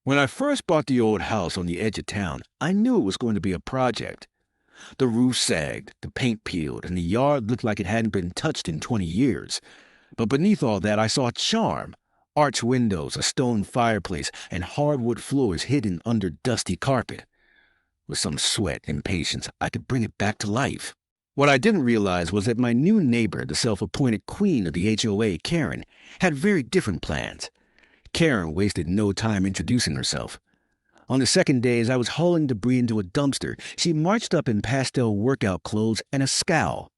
When I first bought the old house on the edge of town, I knew it was going to be a project. The roof sagged, the paint peeled, and the yard looked like it hadn't been touched in 20 years. But beneath all that, I saw charm. Arched windows, a stone fireplace, and hardwood floors hidden under dusty carpet. With some sweat and patience, I could bring it back to life. What I didn't realize was that my new neighbor, the self-appointed queen of the HOA, Karen, had very different plans. Karen wasted no time introducing herself. On the second day, as I was hauling debris into a dumpster, she marched up in pastel workout clothes and a scowl.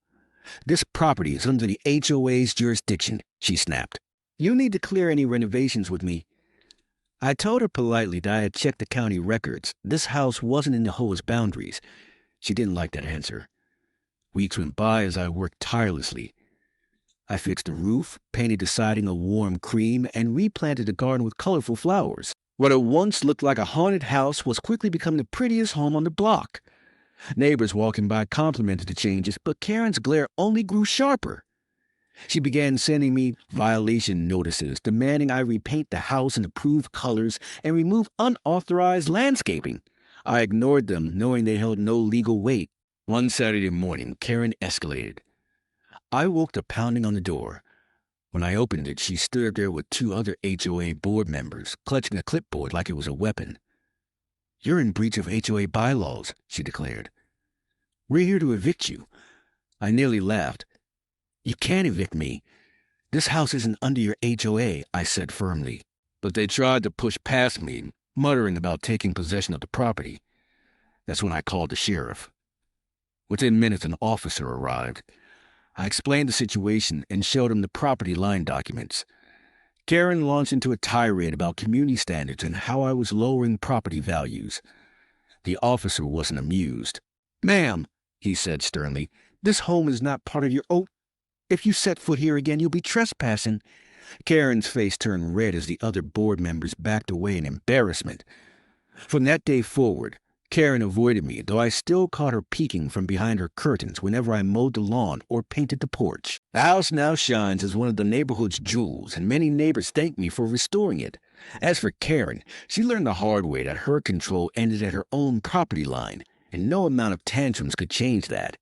"This property is under the HOA's jurisdiction," she snapped. "You need to clear any renovations with me." I told her politely that I had checked the county records. This house wasn't in the HOA's boundaries. She didn't like that answer. Weeks went by as I worked tirelessly. I fixed the roof, painted the siding a warm cream, and replanted the garden with colorful flowers. What at once looked like a haunted house was quickly becoming the prettiest home on the block. Neighbors walking by complimented the changes, but Karen's glare only grew sharper. She began sending me violation notices, demanding I repaint the house in approved colors and remove unauthorized landscaping. I ignored them, knowing they held no legal weight. One Saturday morning, Karen escalated. I woke to pounding on the door. When I opened it, she stood there with two other HOA board members, clutching a clipboard like it was a weapon. "You're in breach of HOA bylaws," she declared. "We're here to evict you." I nearly laughed. "You can't evict me. This house isn't under your HOA," I said firmly. But they tried to push past me, muttering about taking possession of the property. That's when I called the sheriff. Within minutes, an officer arrived. I explained the situation and showed him the property line documents. Karen launched into a tirade about community standards and how I was lowering property values. The officer wasn't amused. "Ma'am," he said sternly, "this home is not part of your If you set foot here again, you'll be trespassing." Karen's face turned red as the other board members backed away in embarrassment. From that day forward, Karen avoided me, though I still caught her peeking from behind her curtains whenever I mowed the lawn or painted the porch. The house now shines as one of the neighborhood's jewels, and many neighbors thank me for restoring it. As for Karen, she learned the hard way that her control ended at her own property line, and no amount of tantrums could change that.